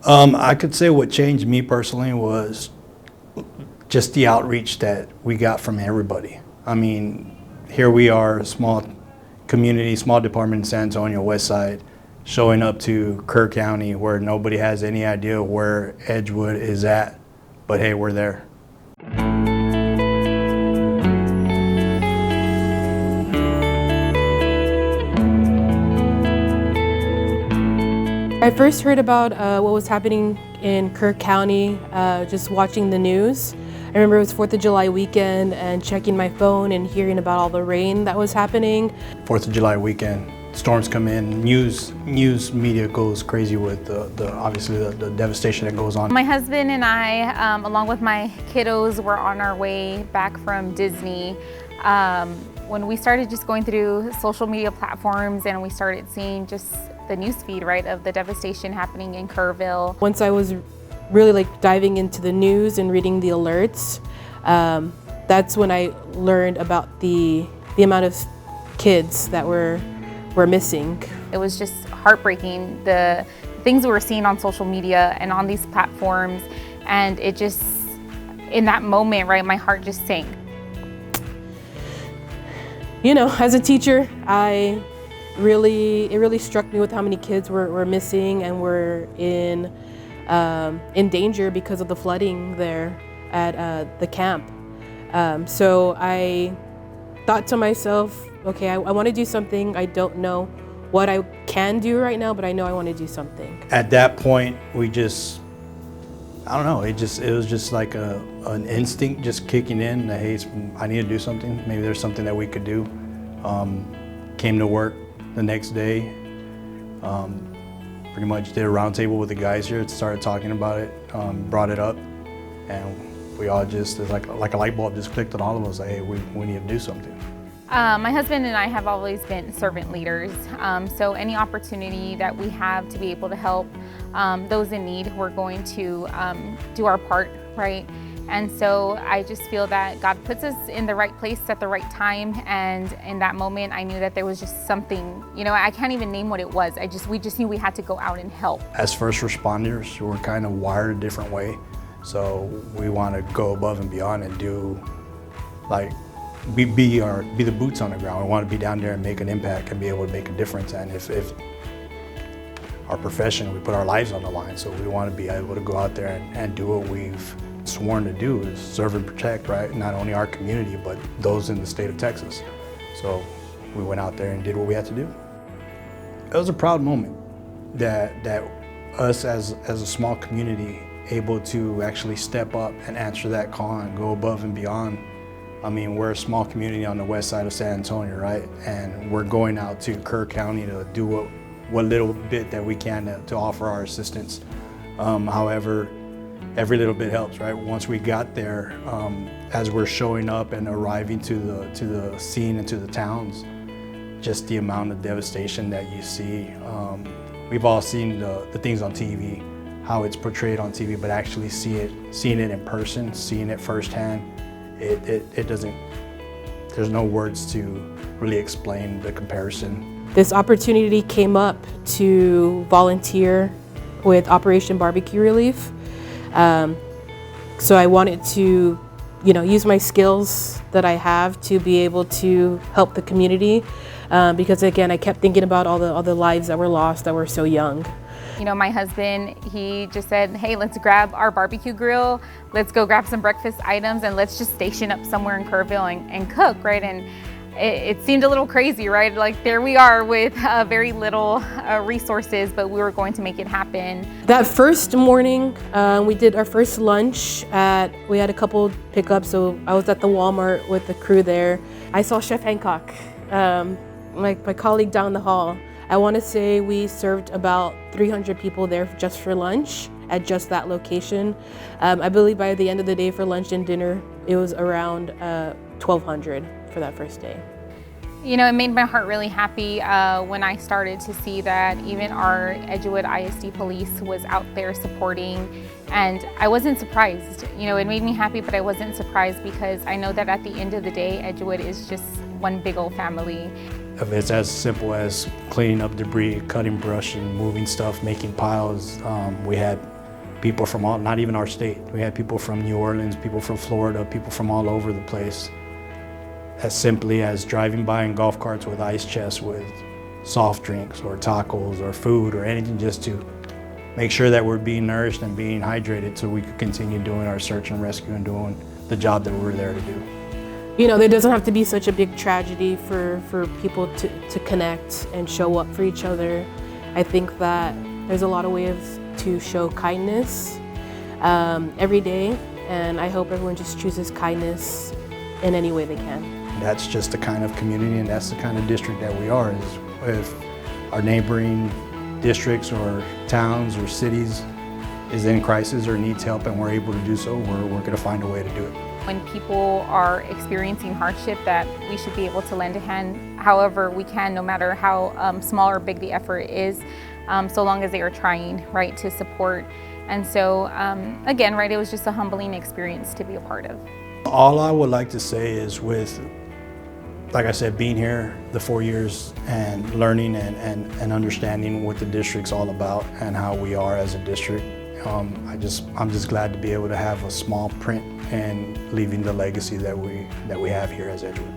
I could say what changed me personally was just the outreach that we got from everybody. I mean, here we are, a small community, small department in San Antonio, West Side, showing up to Kerr County where nobody has any idea where Edgewood is at, but hey, we're there. I first heard about what was happening in Kerr County just watching the news. I remember it was 4th of July weekend and checking my phone and hearing about all the rain that was happening. 4th of July weekend, storms come in, news media goes crazy with obviously the devastation that goes on. My husband and I, along with my kiddos, were on our way back from Disney. When we started just going through social media platforms and we started seeing just the news feed, right, of the devastation happening in Kerrville. Once I was really diving into the news and reading the alerts, that's when I learned about the amount of kids that were missing. It was just heartbreaking, the things we were seeing on social media and on these platforms, and it just, in that moment, right, my heart just sank. You know, as a teacher, it really struck me with how many kids were missing and were in danger because of the flooding there at the camp. So I thought to myself, okay, I want to do something. I don't know what I can do right now, but I know I want to do something. At that point, we just, I don't know, it was just like an instinct just kicking in that, hey, I need to do something. Maybe there's something that we could do. Came to work the next day, pretty much did a roundtable with the guys here, started talking about it, brought it up, and we all just, it's like a light bulb just clicked on all of us, like, hey, we need to do something. My husband and I have always been servant leaders, so any opportunity that we have to be able to help those in need, we're going to do our part, right? And so I just feel that God puts us in the right place at the right time, and in that moment I knew that there was just something, you know, I can't even name what it was. We just knew we had to go out and help. As first responders, we're kind of wired a different way, so we want to go above and beyond and do, like, be the boots on the ground. We want to be down there and make an impact and be able to make a difference. And if our profession, we put our lives on the line, so we want to be able to go out there and do what we've sworn to do, is serve and protect, right? Not only our community, but those in the state of Texas. So we went out there and did what we had to do. It was a proud moment that us as a small community able to actually step up and answer that call and go above and beyond. I mean, we're a small community on the west side of San Antonio, right? And we're going out to Kerr County to do what little bit that we can to offer our assistance. However, every little bit helps, right? Once we got there, as we're showing up and arriving to the scene and to the towns, just the amount of devastation that you see. We've all seen the things on TV, how it's portrayed on TV, but actually seeing it in person, seeing it firsthand, it doesn't, there's no words to really explain the comparison. This opportunity came up to volunteer with Operation Barbecue Relief. So I wanted to, you know, use my skills that I have to be able to help the community, because again, I kept thinking about all the lives that were lost that were so young. You know, my husband, he just said, hey, let's grab our barbecue grill, let's go grab some breakfast items, and let's just station up somewhere in Kerrville and cook, right? And it seemed a little crazy, right? Like, there we are with very little resources, but we were going to make it happen. That first morning, we did our first lunch we had a couple pickups, so I was at the Walmart with the crew there. I saw Chef Hancock, my colleague down the hall. I want to say we served about 300 people there just for lunch at just that location. I believe by the end of the day for lunch and dinner, it was around 1,200 for that first day. You know, it made my heart really happy when I started to see that even our Edgewood ISD police was out there supporting, and I wasn't surprised. You know, it made me happy, but I wasn't surprised because I know that at the end of the day, Edgewood is just one big old family. If it's as simple as cleaning up debris, cutting brush and moving stuff, making piles, we had people from all, not even our state. We had people from New Orleans, people from Florida, people from all over the place. As simply as driving by in golf carts with ice chests with soft drinks or tacos or food or anything, just to make sure that we're being nourished and being hydrated so we could continue doing our search and rescue and doing the job that we're there to do. You know, there doesn't have to be such a big tragedy for people to connect and show up for each other. I think that there's a lot of ways to show kindness every day, and I hope everyone just chooses kindness in any way they can. That's just the kind of community and that's the kind of district that we are. Is if our neighboring districts or towns or cities is in crisis or needs help and we're able to do so, we're going to find a way to do it. When people are experiencing hardship, that we should be able to lend a hand however we can, no matter how small or big the effort is, so long as they are trying, right, to support. And so, again, right, it was just a humbling experience to be a part of. All I would like to say is with, like I said, being here the 4 years and learning and understanding what the district's all about and how we are as a district, I'm just glad to be able to have a small print and leaving the legacy that we have here as Edgewood.